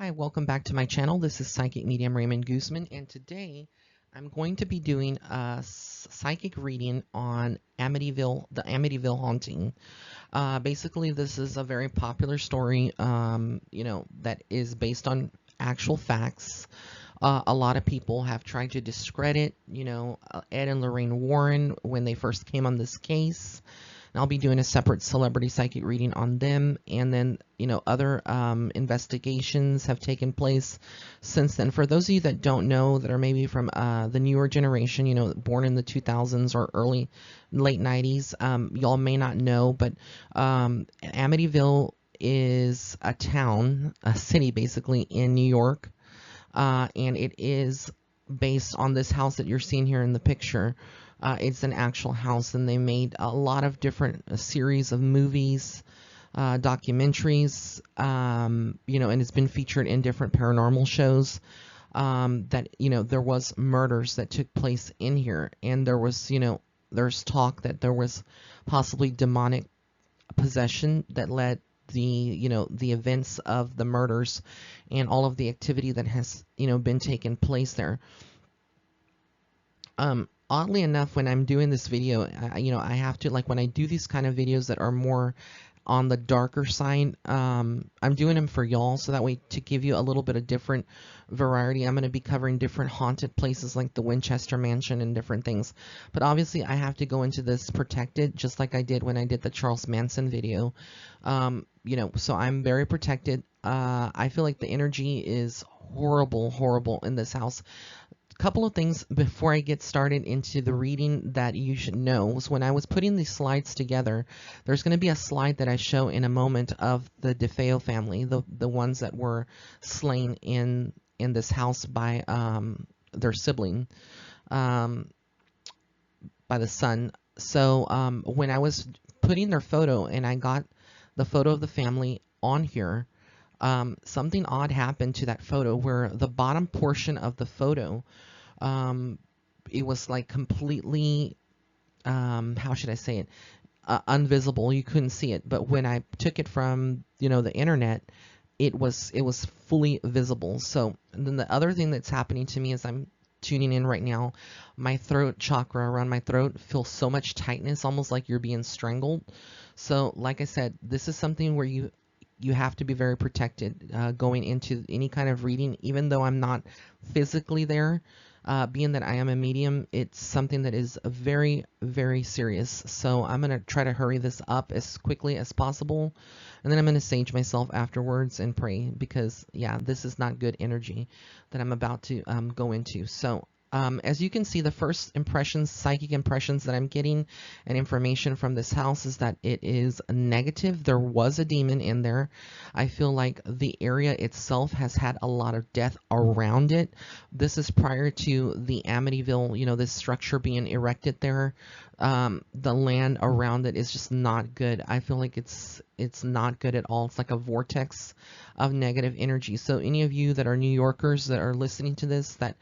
Hi, welcome back to my channel. This is Psychic Medium Raymond Guzman, and today I'm going to be doing a psychic reading on Amityville, the Amityville haunting. Basically, this is a very popular story, that is based on actual facts. A lot of people have tried to discredit, Ed and Lorraine Warren when they first came on this case. And I'll be doing a separate celebrity psychic reading on them. And then, other investigations have taken place since then. For those of you that don't know, that are maybe from the newer generation, born in the 2000s or late 90s, y'all may not know, but Amityville is a town, a city basically in New York. And it is based on this house that you're seeing here in the picture. It's an actual house, and they made a lot of different series of movies, documentaries, and it's been featured in different paranormal shows. That there was murders that took place in here, and there was there's talk that there was possibly demonic possession that led the events of the murders and all of the activity that has been taking place there. Oddly enough, when I'm doing this video, I have to, like, when I do these kind of videos that are more on the darker side, I'm doing them for y'all, so that way to give you a little bit of different variety. I'm going to be covering different haunted places like the Winchester Mansion and different things. But obviously, I have to go into this protected, just like I did when I did the Charles Manson video. So I'm very protected. I feel like the energy is horrible in this house. Couple of things before I get started into the reading that you should know was when I was putting these slides together, there's going to be a slide that I show in a moment of the Defeo family, the ones that were slain in this house by their sibling, by the son. So when I was putting their photo and I got the photo of the family on here, something odd happened to that photo where the bottom portion of the photo, it was like completely, how should I say it, invisible. You couldn't see it. But when I took it from, the internet, it was fully visible. So then the other thing that's happening to me is I'm tuning in right now. My throat chakra around my throat feels so much tightness, almost like you're being strangled. So like I said, this is something where you have to be very protected going into any kind of reading, even though I'm not physically there. Being that I am a medium, it's something that is very, very serious. So I'm going to try to hurry this up as quickly as possible. And then I'm going to sage myself afterwards and pray, because, yeah, this is not good energy that I'm about to go into. So as you can see, the first impressions, psychic impressions that I'm getting and information from this house is that it is negative. There was a demon in there. I feel like the area itself has had a lot of death around it. This is prior to the Amityville, this structure being erected there. The land around it is just not good. I feel like it's not good at all. It's like a vortex of negative energy. So any of you that are New Yorkers that are listening to this, that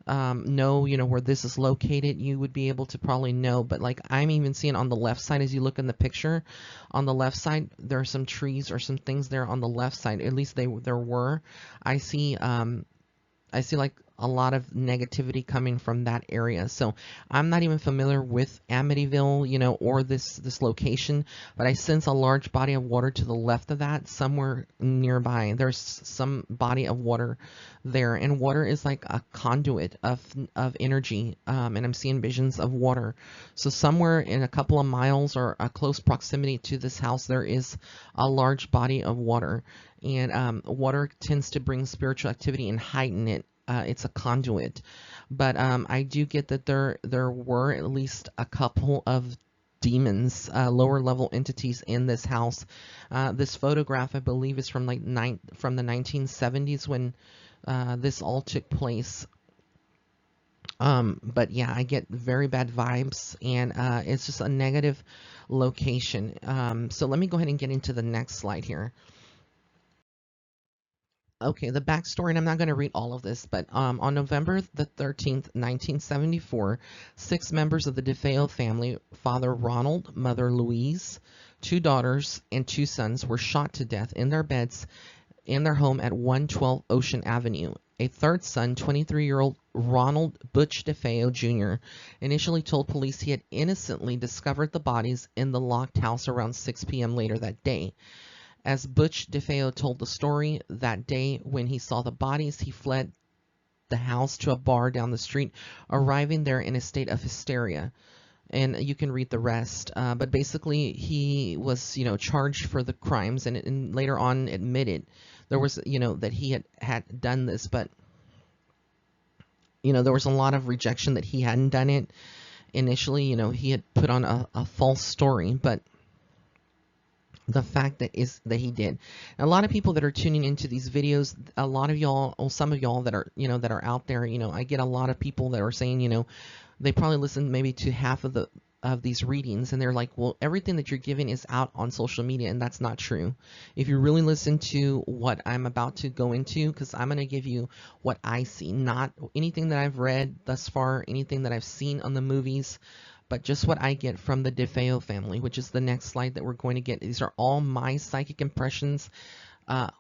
know where this is located, you would be able to probably know. But like, I'm even seeing on the left side, as you look in the picture, on the left side there are some trees or some things there on the left side. At least there were. I see like a lot of negativity coming from that area. So I'm not even familiar with Amityville, or this location, but I sense a large body of water to the left of that, somewhere nearby. There's some body of water there, and water is like a conduit of energy, and I'm seeing visions of water. So somewhere in a couple of miles or a close proximity to this house, there is a large body of water, and water tends to bring spiritual activity and heighten it. It's a conduit. But I do get that there were at least a couple of demons, lower level entities in this house. This photograph, I believe, is from like from the 1970s when this all took place. But yeah, I get very bad vibes, and it's just a negative location. So let me go ahead and get into the next slide here. Okay, the backstory, and I'm not going to read all of this, but on November the 13th, 1974, 6 members of the Defeo family, father Ronald, mother Louise, 2 daughters, and 2 sons, were shot to death in their beds in their home at 112 Ocean Avenue. A third son, 23-year-old Ronald Butch Defeo Jr., initially told police he had innocently discovered the bodies in the locked house around 6 p.m. later that day. As Butch Defeo told the story, that day when he saw the bodies, he fled the house to a bar down the street, arriving there in a state of hysteria. And you can read the rest. But basically, he was, charged for the crimes, and later on admitted there was, that he had done this. But, there was a lot of rejection that he hadn't done it. Initially, he had put on a false story, but the fact that he did. A lot of people that are tuning into these videos, a lot of y'all, or some of y'all that are that are out there, I get a lot of people that are saying, they probably listen maybe to half of these readings, and they're like, well, everything that you're giving is out on social media, and that's not true. If you really listen to what I'm about to go into, because I'm going to give you what I see, not anything that I've read thus far, anything that I've seen on the movies, but just what I get from the Defeo family, which is the next slide that we're going to get. These are all my psychic impressions,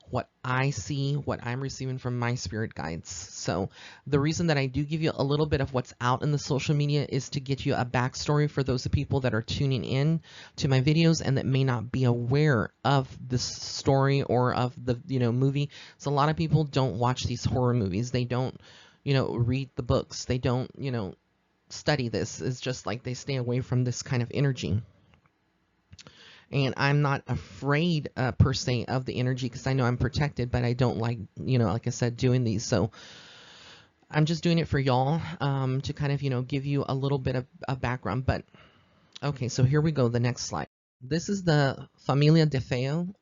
what I see, what I'm receiving from my spirit guides. So the reason that I do give you a little bit of what's out in the social media is to get you a backstory for those people that are tuning in to my videos and that may not be aware of this story or of the movie. So a lot of people don't watch these horror movies. They don't read the books. They don't study this. It's just like they stay away from this kind of energy. And I'm not afraid per se of the energy, because I know I'm protected, but I don't like, like I said, doing these. So I'm just doing it for y'all to kind of, give you a little bit of a background. But okay, so here we go. The next slide. This is the Familia Defeo.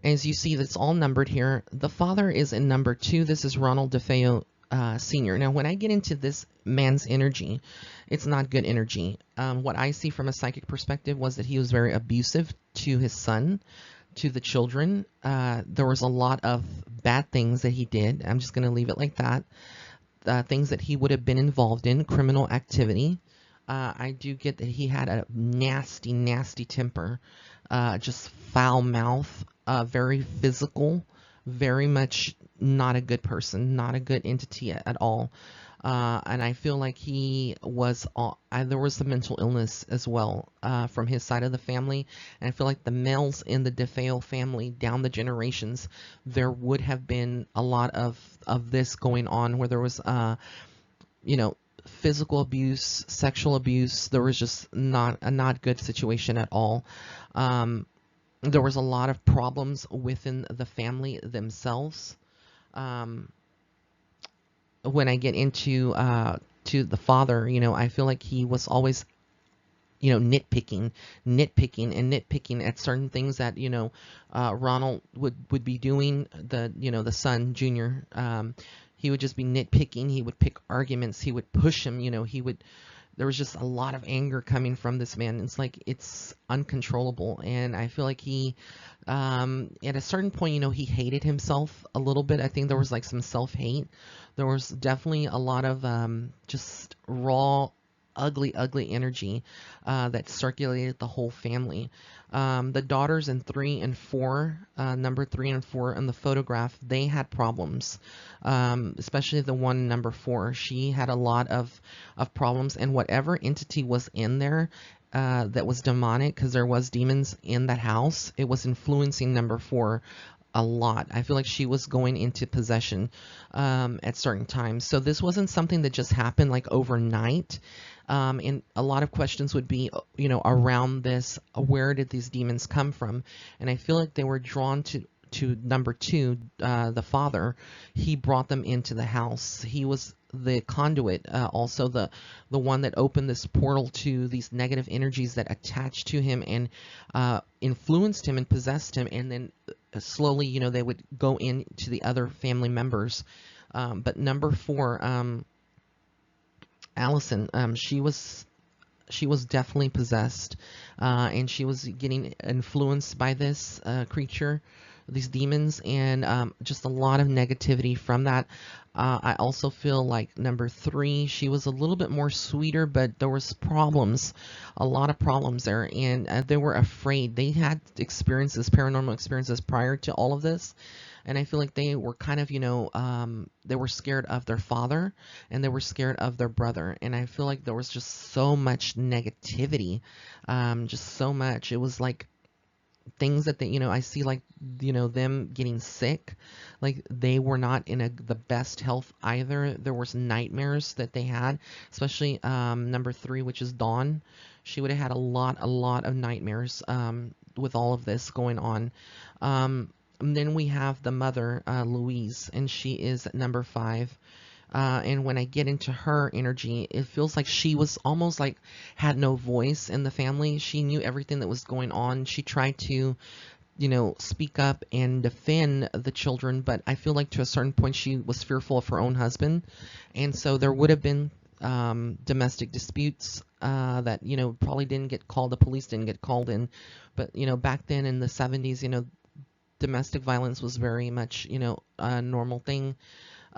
As you see, that's all numbered here. The father is in number 2. This is Ronald Defeo Senior. Now, when I get into this man's energy, it's not good energy. What I see from a psychic perspective was that he was very abusive to his son, to the children. There was a lot of bad things that he did. I'm just going to leave it like that. Things that he would have been involved in, criminal activity. I do get that he had a nasty, nasty temper, just foul mouth, very physical, very much not a good person, not a good entity at all. And I feel like he was, there was some mental illness as well from his side of the family. And I feel like the males in the Defeo family down the generations, there would have been a lot of this going on, where there was, physical abuse, sexual abuse. There was just not a not good situation at all. There was a lot of problems within the family themselves. When I get into to the father, I feel like he was always, nitpicking at certain things that Ronald would be doing. The son, Junior, he would just be nitpicking. He would pick arguments. He would push him. There was just a lot of anger coming from this man. It's like it's uncontrollable, and I feel like he, at a certain point, he hated himself a little bit. I think there was like some self-hate. There was definitely a lot of just raw, ugly energy that circulated the whole family. The daughters in 3 and 4, number 3 and 4 in the photograph, they had problems, especially the one number 4. She had a lot of problems, and whatever entity was in there that was demonic, because there was demons in that house, it was influencing number 4 a lot. I feel like she was going into possession at certain times. So this wasn't something that just happened like overnight. And a lot of questions would be, around this. Where did these demons come from? And I feel like they were drawn to number 2, the father. He brought them into the house. He was the conduit, also the one that opened this portal to these negative energies that attached to him and influenced him and possessed him, and then slowly, they would go into the other family members. But number 4, Allison, she was definitely possessed, and she was getting influenced by this creature, these demons, and just a lot of negativity from that. I also feel like number 3, she was a little bit more sweeter, but there was problems, a lot of problems there, and they were afraid. They had experiences, paranormal experiences prior to all of this. And I feel like they were kind of, they were scared of their father, and they were scared of their brother. And I feel like there was just so much negativity, just so much. It was like things that they, I see, like, them getting sick, like they were not in the best health either. There was nightmares that they had, especially number 3, which is Dawn. She would have had a lot of nightmares with all of this going on. And then we have the mother, Louise, and she is number 5. And when I get into her energy, it feels like she was almost like had no voice in the family. She knew everything that was going on. She tried to, speak up and defend the children, but I feel like to a certain point she was fearful of her own husband. And so there would have been domestic disputes that, probably didn't get called. The police didn't get called in. But, back then in the 70s, domestic violence was very much, a normal thing.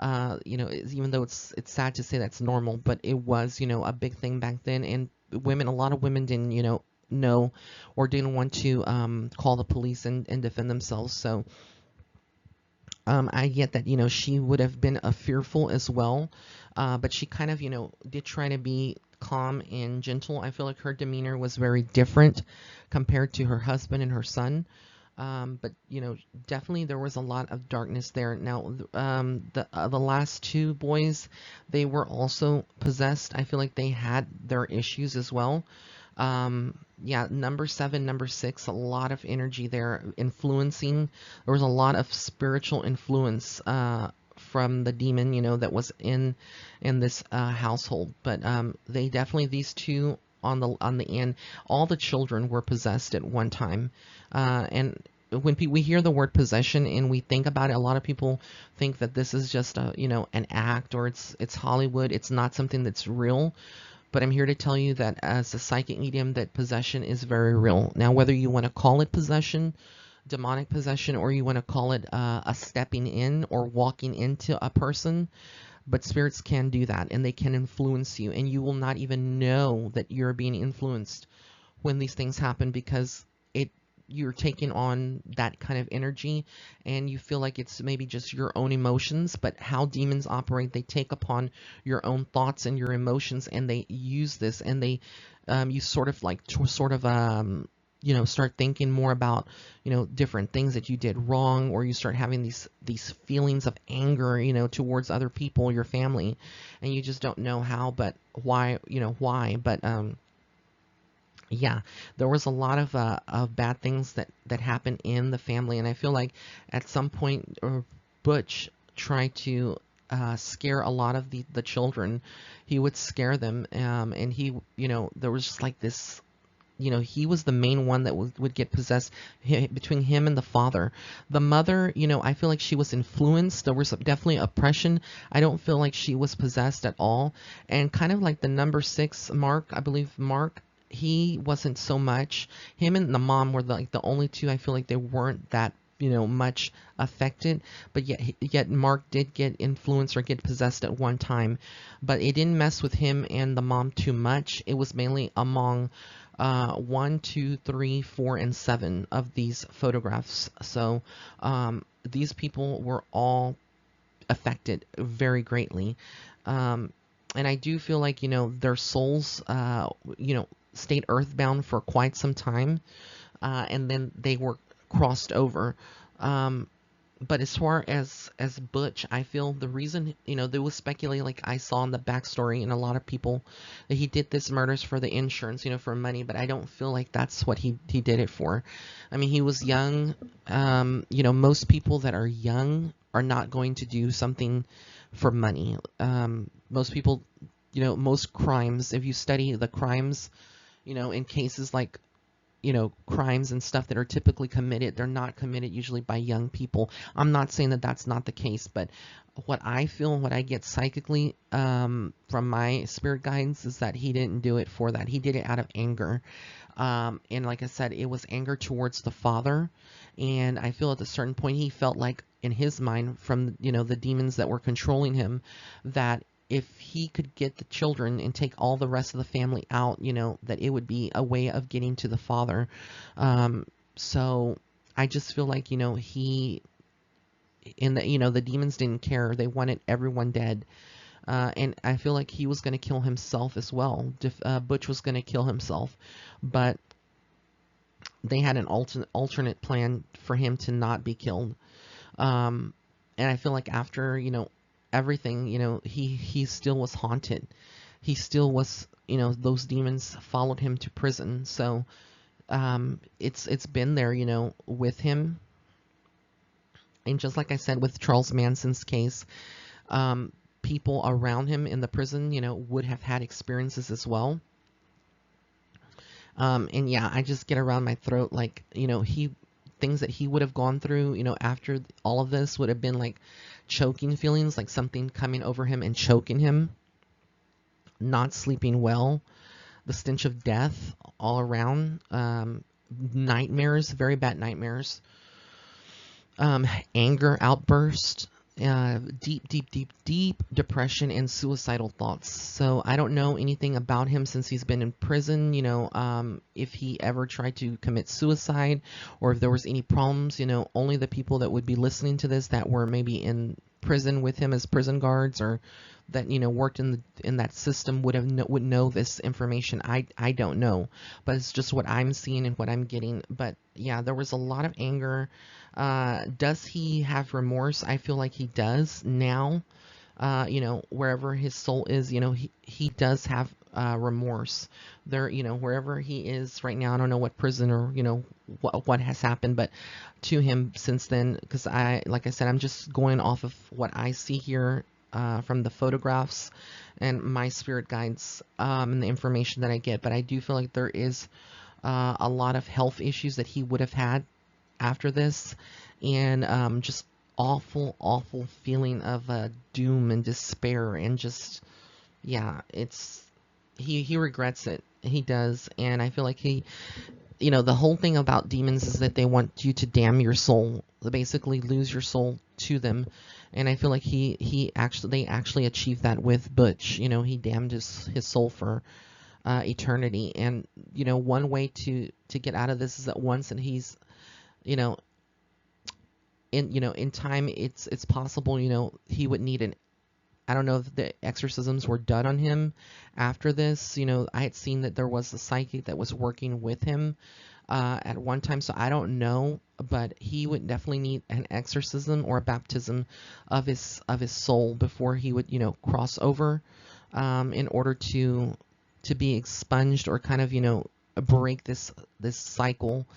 Even though it's sad to say that's normal, but it was, a big thing back then. And a lot of women didn't, know or didn't want to call the police and defend themselves. So I get that, she would have been fearful as well, but she kind of, did try to be calm and gentle. I feel like her demeanor was very different compared to her husband and her son. But definitely there was a lot of darkness there. Now, the last 2 boys, they were also possessed. I feel like they had their issues as well. Yeah, number 7, number 6, a lot of energy there influencing. There was a lot of spiritual influence from the demon, that was in this household. But they definitely, these 2 on the end, all the children were possessed at one time. And when we hear the word possession and we think about it, a lot of people think that this is just an act, or it's Hollywood. It's not something that's real. But I'm here to tell you that as a psychic medium, that possession is very real. Now, whether you want to call it possession, demonic possession, or you want to call it a stepping in or walking into a person, but spirits can do that, and they can influence you, and you will not even know that you're being influenced when these things happen, because you're taking on that kind of energy, and you feel like it's maybe just your own emotions. But how demons operate, they take upon your own thoughts and your emotions, and they use this, and they you sort of like start thinking more about different things that you did wrong, or you start having these feelings of anger towards other people, your family, and you just don't know how, but why, but yeah, there was a lot of bad things that happened in the family. And I feel like at some point Butch tried to scare a lot of the children. He would scare them, and he, there was just like this, he was the main one that would get possessed, between him and the father. The mother, I feel like she was influenced. There was definitely oppression. I don't feel like she was possessed at all. And kind of like the number 6, Mark, I believe Mark, he wasn't so much. Him and the mom were the only 2. I feel like they weren't that much affected, but yet Mark did get influenced or get possessed at one time, but it didn't mess with him and the mom too much. It was mainly among 1, 2, 3, 4, and 7 of these photographs. So these people were all affected very greatly, and I do feel like their souls stayed earthbound for quite some time, and then they were crossed over. But as far as Butch, I feel the reason, there was speculating, like I saw in the backstory and a lot of people, that he did this murders for the insurance, for money, but I don't feel like that's what he did it for. I mean, he was young. Most people that are young are not going to do something for money. Most people, most crimes, if you study the crimes, in cases like, crimes and stuff that are typically committed, they're not committed usually by young people. I'm not saying that that's not the case, but what I feel, what I get psychically from my spirit guides, is that he didn't do it for that. He did it out of anger. And like I said, it was anger towards the father. And I feel at a certain point he felt like, in his mind, from the demons that were controlling him, that if he could get the children and take all the rest of the family out, that it would be a way of getting to the father. So I just feel like, he in the, the demons didn't care. They wanted everyone dead. And I feel like he was going to kill himself as well. Butch was going to kill himself, but they had an alternate plan for him to not be killed. And I feel like after, everything, he still was haunted. He still was, those demons followed him to prison. So it's been there, with him. And just like I said with Charles Manson's case, people around him in the prison, would have had experiences as well. And yeah, I just get around my throat, like, things that he would have gone through, after all of this would have been like choking feelings, like something coming over him and choking him, not sleeping well, the stench of death all around, nightmares, very bad nightmares, anger outburst, deep depression and suicidal thoughts. So I don't know anything about him since he's been in prison, if he ever tried to commit suicide or if there was any problems, only the people that would be listening to this that were maybe in prison with him as prison guards or that worked in that system would know this information. I don't know, but it's just what I'm seeing and what I'm getting. But yeah, there was a lot of anger. Does he have remorse? I feel like he does now. Wherever his soul is, he does have remorse there, wherever he is right now. I don't know what prison or what has happened, but to him since then, because like I said, I'm just going off of what I see here from the photographs and my spirit guides and the information that I get. But I do feel like there is a lot of health issues that he would have had after this, and just awful feeling of doom and despair, and just, yeah, he regrets it. He does. And I feel like he, the whole thing about demons is that they want you to damn your soul, basically lose your soul to them. And I feel like they actually achieved that with Butch. He damned his soul for eternity. And one way to get out of this is that once and he's in time, it's possible, he would need I don't know if the exorcisms were done on him after this. I had seen that there was a psychic that was working with him at one time, so I don't know, but he would definitely need an exorcism or a baptism of his soul before he would, cross over, in order to be expunged or kind of, break this cycle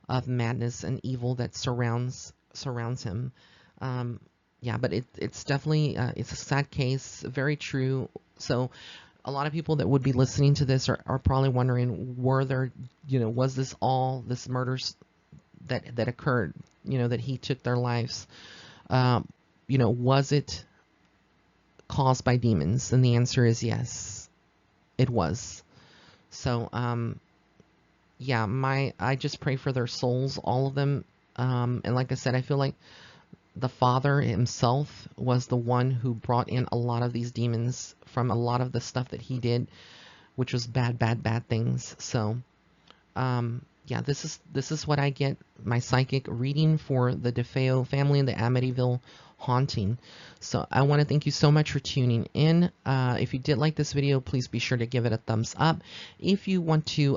of madness and evil that surrounds him. Yeah, but it's definitely it's a sad case, very true. So a lot of people that would be listening to this are probably wondering, were there, was this all this murders that occurred, that he took their lives, was it caused by demons? And the answer is yes, it was. So yeah, I just pray for their souls, all of them. And like I said, I feel like the father himself was the one who brought in a lot of these demons from a lot of the stuff that he did, which was bad things. So yeah, this is what I get, my psychic reading for the Defeo family and the Amityville haunting. So I want to thank you so much for tuning in. If you did like this video, please be sure to give it a thumbs up. If you want to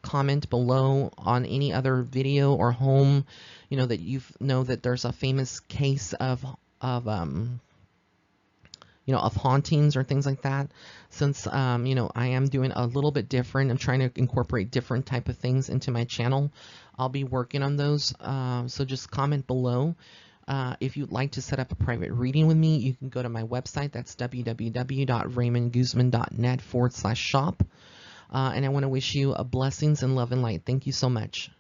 comment below on any other video or home, that you know that there's a famous case of hauntings or things like that, since I am doing a little bit different. I'm trying to incorporate different type of things into my channel. I'll be working on those, so just comment below. If you'd like to set up a private reading with me, you can go to my website. That's www.raymondguzman.net/shop. And I want to wish you blessings and love and light. Thank you so much.